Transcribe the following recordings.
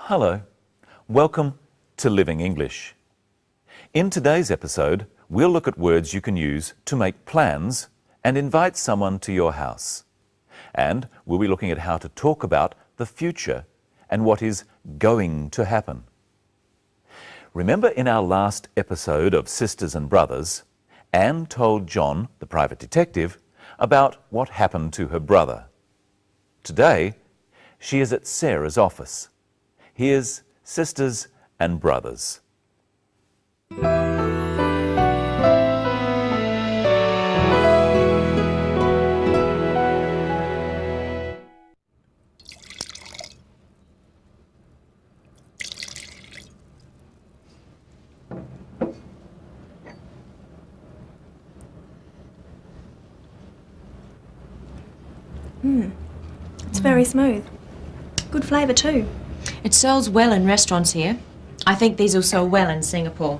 Hello, welcome to Living English. In today's episode, we'll look at words you can use to make plans and invite someone to your house. And we'll be looking at how to talk about the future and what is going to happen. Remember in our last episode of Sisters and Brothers, Anne told John, the private detective, about what happened to her brother. Today, she is at Sarah's office. Here's Sisters and Brothers. It's very smooth. Good flavour too. It sells well in restaurants here. I think these will sell well in Singapore.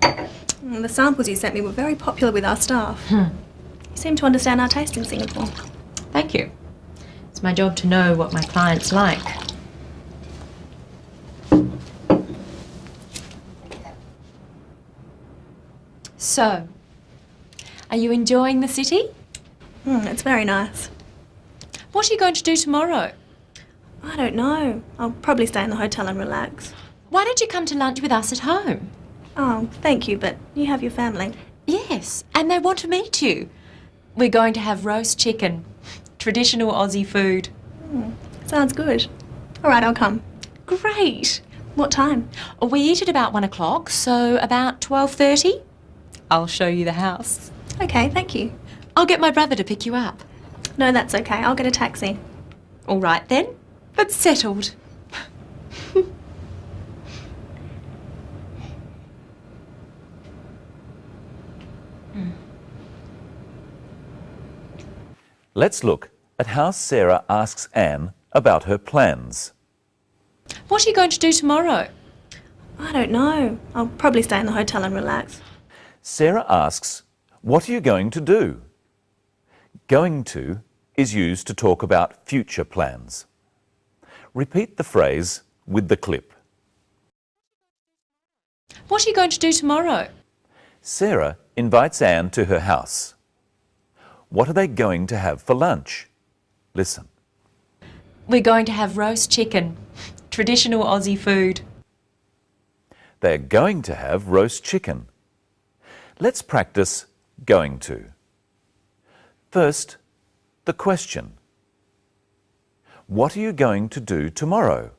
The samples you sent me were very popular with our staff. You seem to understand our taste in Singapore. Thank you. It's my job to know what my clients like. So, are you enjoying the city? It's very nice. What are you going to do tomorrow? I don't know. I'll probably stay in the hotel and relax. Why don't you come to lunch with us at home? Oh, thank you, but you have your family. Yes, and they want to meet you. We're going to have roast chicken, traditional Aussie food. Sounds good. All right, I'll come. Great. What time? We eat at about 1 o'clock, so about 12:30. I'll show you the house. Okay, thank you. I'll get my brother to pick you up. No, that's okay. I'll get a taxi. All right then, that's settled. Let's look at how Sarah asks Anne about her plans. What are you going to do tomorrow? I don't know. I'll probably stay in the hotel and relax. Sarah asks, "What are you going to do?" Going to is used to talk about future plans. Repeat the phrase with the clip. What are you going to do tomorrow? Sarah invites Anne to her house. What are they going to have for lunch? Listen. We're going to have roast chicken, traditional Aussie food. They're going to have roast chicken. Let's practice going to. First, the question. What are you going to do tomorrow?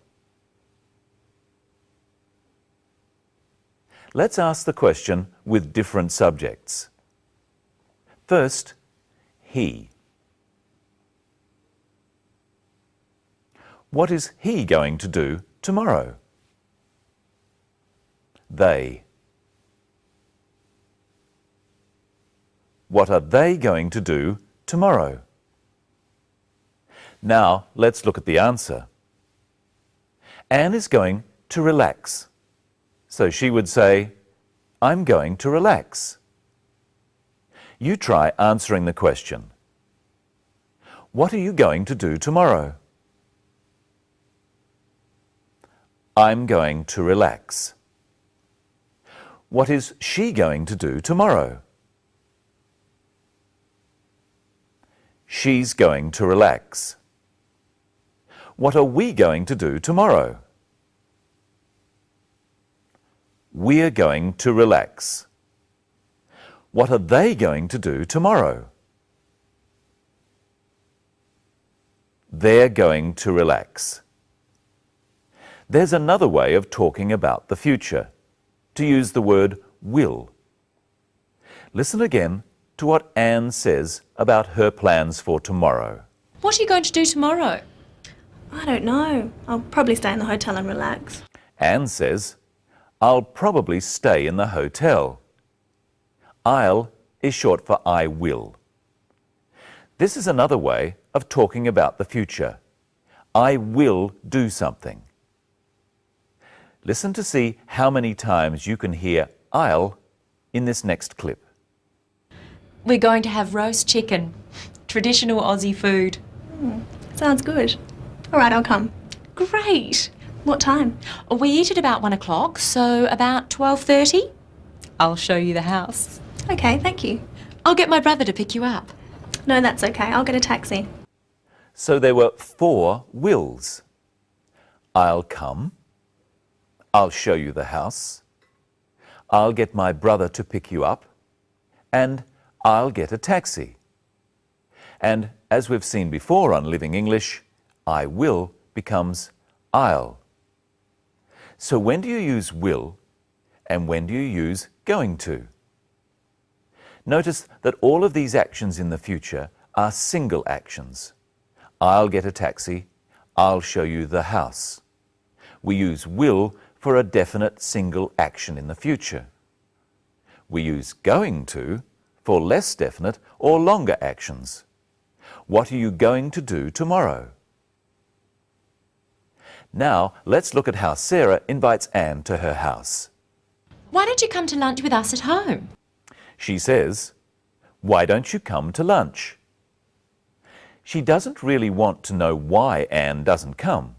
Let's ask the question with different subjects. First, he. What is he going to do tomorrow? They. What are they going to do tomorrow? Now, let's look at the answer. Anne is going to relax. So she would say, "I'm going to relax." You try answering the question. What are you going to do tomorrow? I'm going to relax. What is she going to do tomorrow? She's going to relax. What are we going to do tomorrow? We're going to relax. What are they going to do tomorrow? They're going to relax. There's another way of talking about the future, to use the word will. Listen again to what Anne says about her plans for tomorrow. What are you going to do tomorrow? I don't know. I'll probably stay in the hotel and relax. Anne says, "I'll probably stay in the hotel." I'll is short for I will. This is another way of talking about the future. I will do something. Listen to see how many times you can hear I'll in this next clip. We're going to have roast chicken, traditional Aussie food. Sounds good. All right, I'll come. Great. What time? We eat at about 1 o'clock, so about 12:30. I'll show you the house. Okay, thank you. I'll get my brother to pick you up. No, that's okay. I'll get a taxi. So there were 4 wills. I'll come. I'll show you the house. I'll get my brother to pick you up. And I'll get a taxi. And as we've seen before on Living English, I will becomes I'll. So when do you use will and when do you use going to? Notice that all of these actions in the future are single actions. I'll get a taxi. I'll show you the house. We use will for a definite single action in the future. We use going to for less definite or longer actions. What are you going to do tomorrow? Now, let's look at how Sarah invites Anne to her house. Why don't you come to lunch with us at home? She says, "Why don't you come to lunch?" She doesn't really want to know why Anne doesn't come.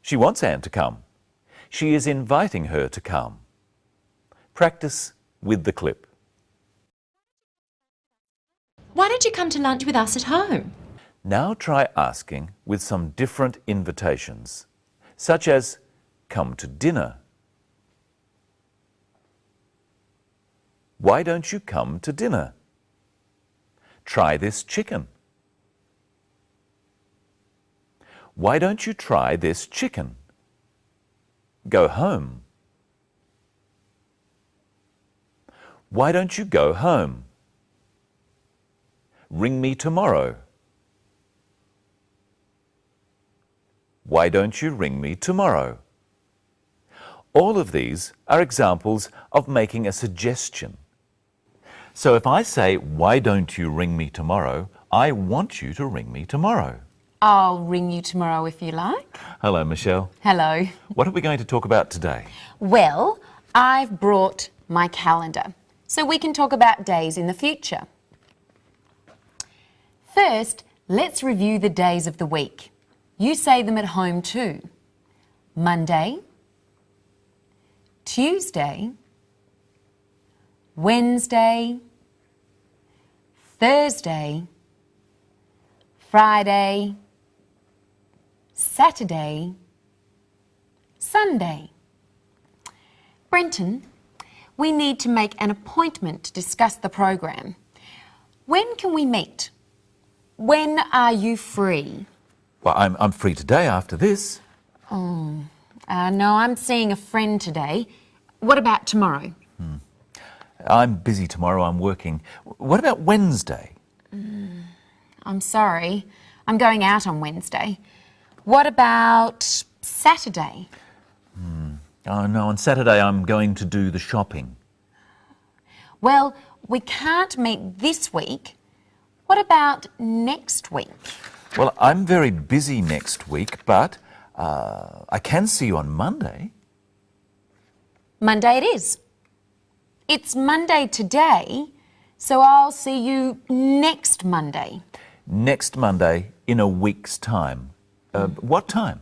She wants Anne to come. She is inviting her to come. Practice with the clip. Why don't you come to lunch with us at home? Now try asking with some different invitations, such as, "Come to dinner." Why don't you come to dinner? Try this chicken. Why don't you try this chicken? Go home. Why don't you go home? Ring me tomorrow. Why don't you ring me tomorrow? All of these are examples of making a suggestion. So if I say, "Why don't you ring me tomorrow?" I want you to ring me tomorrow. I'll ring you tomorrow if you like. Hello, Michelle. Hello. What are we going to talk about today? Well, I've brought my calendar so we can talk about days in the future. First, let's review the days of the week. You say them at home too. Monday, Tuesday, Wednesday, Thursday, Friday, Saturday, Sunday. Brenton, we need to make an appointment to discuss the program. When can we meet? When are you free? Well, I'm free today after this. No, I'm seeing a friend today. What about tomorrow? I'm busy tomorrow, I'm working. What about Wednesday? I'm sorry, I'm going out on Wednesday. What about Saturday? Oh no, on Saturday I'm going to do the shopping. Well, we can't meet this week. What about next week? Well, I'm very busy next week, but I can see you on Monday. Monday it is. It's Monday today, so I'll see you next Monday. Next Monday in a week's time. What time?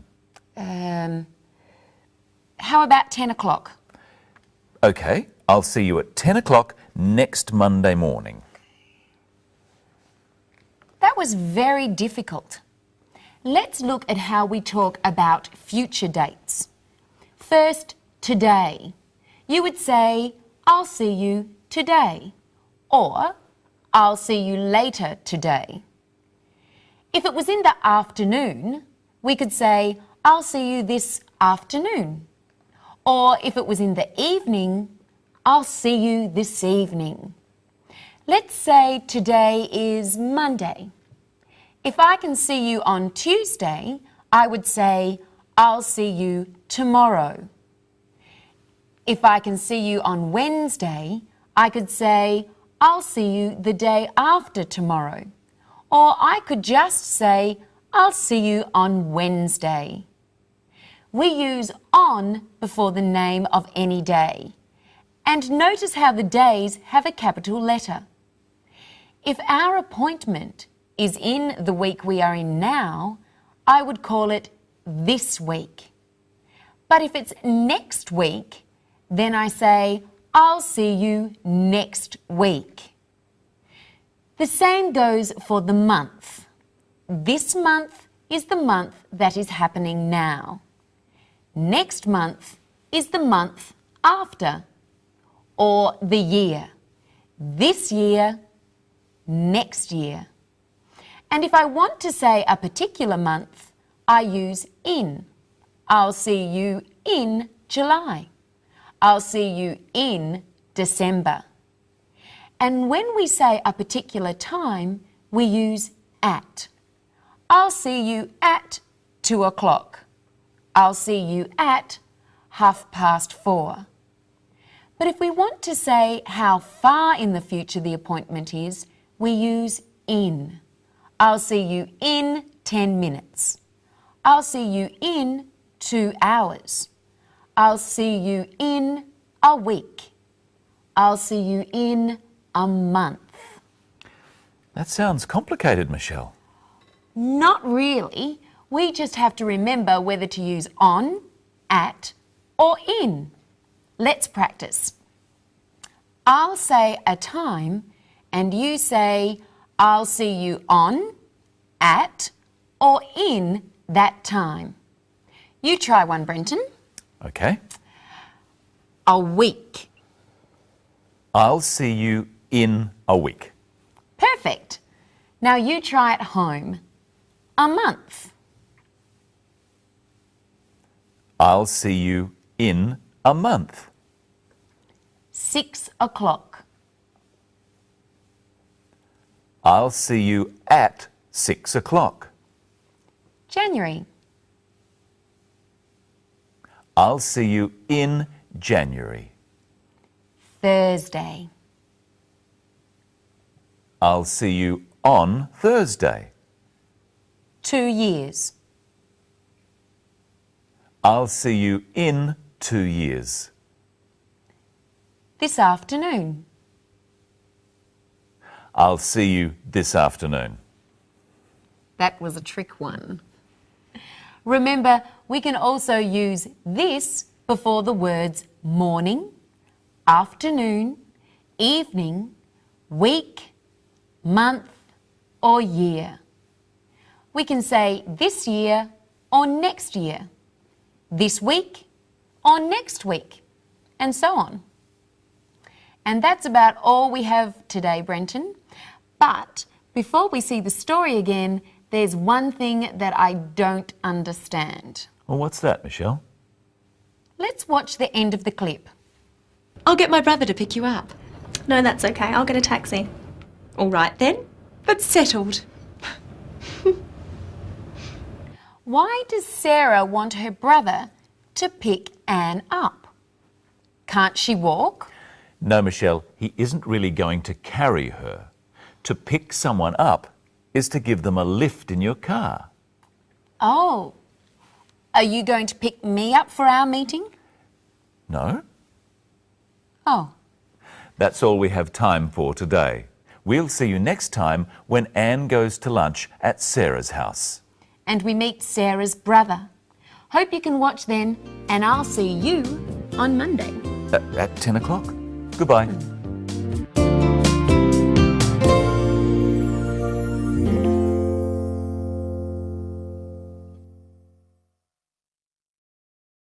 How about 10 o'clock? Okay, I'll see you at 10 o'clock next Monday morning. That was very difficult. Let's look at how we talk about future dates. First, today. You would say, "I'll see you today," or "I'll see you later today." If it was in the afternoon, we could say, "I'll see you this afternoon." Or if it was in the evening, "I'll see you this evening." Let's say today is Monday. If I can see you on Tuesday, I would say, "I'll see you tomorrow." If I can see you on Wednesday, I could say, "I'll see you the day after tomorrow." Or I could just say, "I'll see you on Wednesday." We use on before the name of any day. And notice how the days have a capital letter. If our appointment is in the week we are in now, I would call it this week. But if it's next week, then I say, I'll see you next week. The same goes for the month. This month is the month that is happening now. Next month is the month after. Or the year. This year, next year. And if I want to say a particular month, I use in. I'll see you in July. I'll see you in December. And when we say a particular time, we use at. I'll see you at 2 o'clock. I'll see you at 4:30. But if we want to say how far in the future the appointment is, we use in. I'll see you in 10 minutes. I'll see you in 2 hours. I'll see you in a week. I'll see you in a month. That sounds complicated, Michelle. Not really. We just have to remember whether to use on, at, or in. Let's practice. I'll say a time and you say, I'll see you on, at, or in that time. You try one, Brenton. Okay. A week. I'll see you in a week. Perfect. Now you try at home. A month. I'll see you in a month. 6 o'clock. I'll see you at 6 o'clock. January. I'll see you in January. Thursday. I'll see you on Thursday. 2 years. I'll see you in 2 years. This afternoon. I'll see you this afternoon. That was a trick one. Remember, we can also use this before the words morning, afternoon, evening, week, month, or year. We can say this year or next year, this week or next week, and so on. And that's about all we have today, Brenton. But before we see the story again, there's one thing that I don't understand. Well, what's that, Michelle? Let's watch the end of the clip. I'll get my brother to pick you up. No, that's okay. I'll get a taxi. All right then, but settled. Why does Sarah want her brother to pick Anne up? Can't she walk? No, Michelle, he isn't really going to carry her. To pick someone up is to give them a lift in your car. Oh, are you going to pick me up for our meeting? No? Oh. That's all we have time for today. We'll see you next time when Anne goes to lunch at Sarah's house. And we meet Sarah's brother. Hope you can watch then, and I'll see you on Monday. At 10 o'clock. Goodbye.